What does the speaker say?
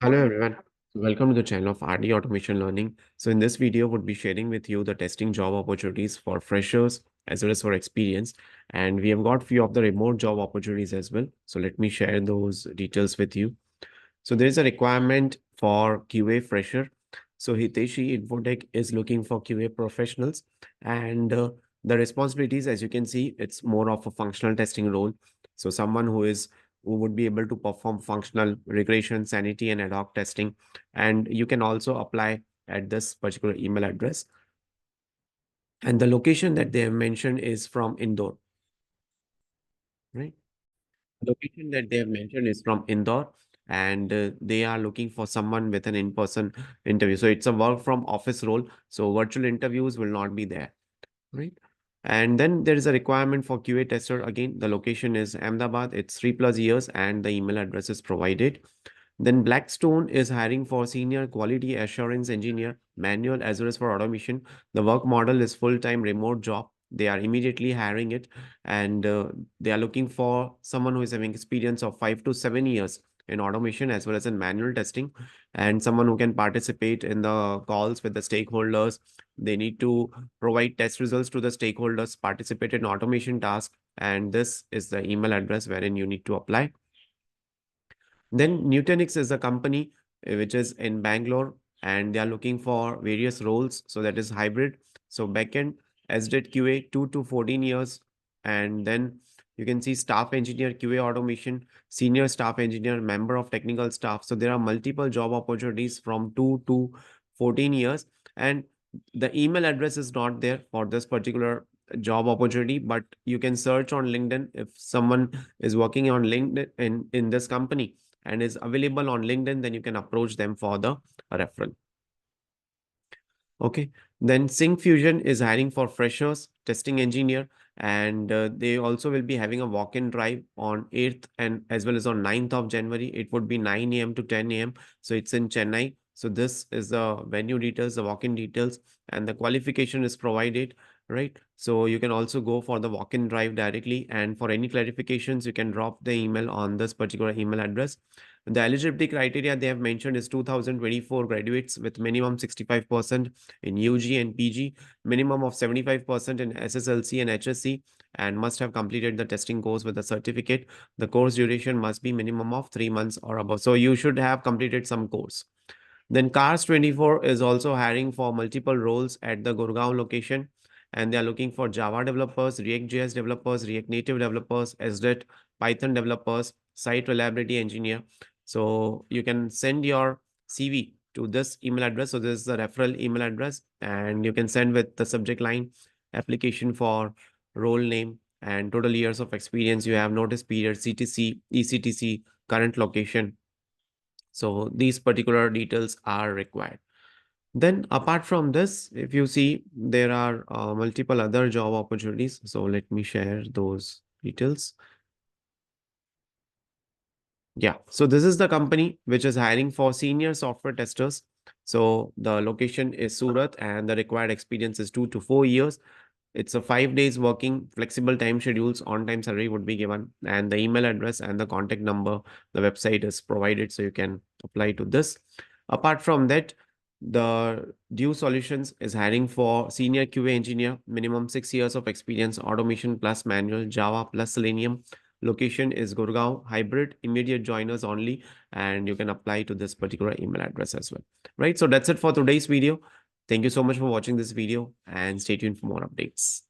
Hello everyone. Welcome to the channel of RD Automation Learning. So in this video, would be sharing with you the testing job opportunities for freshers as well as for experience. And we have got few of the remote job opportunities as well. So let me share those details with you. So there is a requirement for QA fresher. So Hiteshi Infotech is looking for QA professionals, and the responsibilities, as you can see, it's more of a functional testing role. So someone who would be able to perform functional regression, sanity, and ad hoc testing. And you can also apply at this particular email address. And the location that they have mentioned is from Indore, right? Location that they have mentioned is from Indore, and they are looking for someone with an in-person interview. So it's a work from office role. So virtual interviews will not be there, right? And then there is a requirement for QA tester. Again, the location is Ahmedabad. It's 3+ years, and the email address is provided. Then Blackstone is hiring for senior quality assurance engineer, manual as well as for automation. The work model is full-time remote job. They are immediately hiring it, and they are looking for someone who is having experience of 5 to 7 years in automation as well as in manual testing, and someone who can participate in the calls with the stakeholders. They need to provide test results to the stakeholders, participate in automation tasks, and this is the email address wherein you need to apply. Then Nutanix is a company which is in Bangalore, and they are looking for various roles. So that is hybrid. So backend, SDET QA, 2 to 14 years. And then you can see staff engineer, QA automation, senior staff engineer, member of technical staff. So there are multiple job opportunities from 2 to 14 years. And the email address is not there for this particular job opportunity, but you can search on LinkedIn if someone is working on LinkedIn in this company and is available on LinkedIn, then you can approach them for the referral. Okay. Then Sync Fusion is hiring for freshers, testing engineer, and they also will be having a walk-in drive on 8th and as well as on 9th of January. It would be 9 a.m. to 10 a.m. So it's in Chennai. So this is the venue details, the walk-in details, and the qualification is provided, right? So you can also go for the walk-in drive directly. And for any clarifications, you can drop the email on this particular email address. The eligibility criteria they have mentioned is 2024 graduates with minimum 65% in UG and PG, minimum of 75% in SSLC and HSC, and must have completed the testing course with a certificate. The course duration must be minimum of 3 months or above. So you should have completed some course. Then Cars 24 is also hiring for multiple roles at the Gurgaon location, and they are looking for Java developers, React.js developers, React Native developers, SDET, Python developers, site reliability engineer. So you can send your CV to this email address. So this is the referral email address, and you can send with the subject line application for role name and total years of experience you have, notice period, CTC, ECTC, current location. So these particular details are required. Then apart from this, if you see, there are multiple other job opportunities. So let me share those details. Yeah, so this is the company which is hiring for senior software testers. So the location is Surat and the required experience is 2 to 4 years. It's a 5 days working, flexible time schedules, on-time salary would be given, and the email address and the contact number, the website is provided, so you can apply to this. Apart from that, the Due Solutions is hiring for senior QA engineer, minimum 6 years of experience, automation plus manual, Java plus Selenium. Location is Gurgaon, hybrid, immediate joiners only, and you can apply to this particular email address as well. Right. So that's it for today's video. Thank you so much for watching this video and stay tuned for more updates.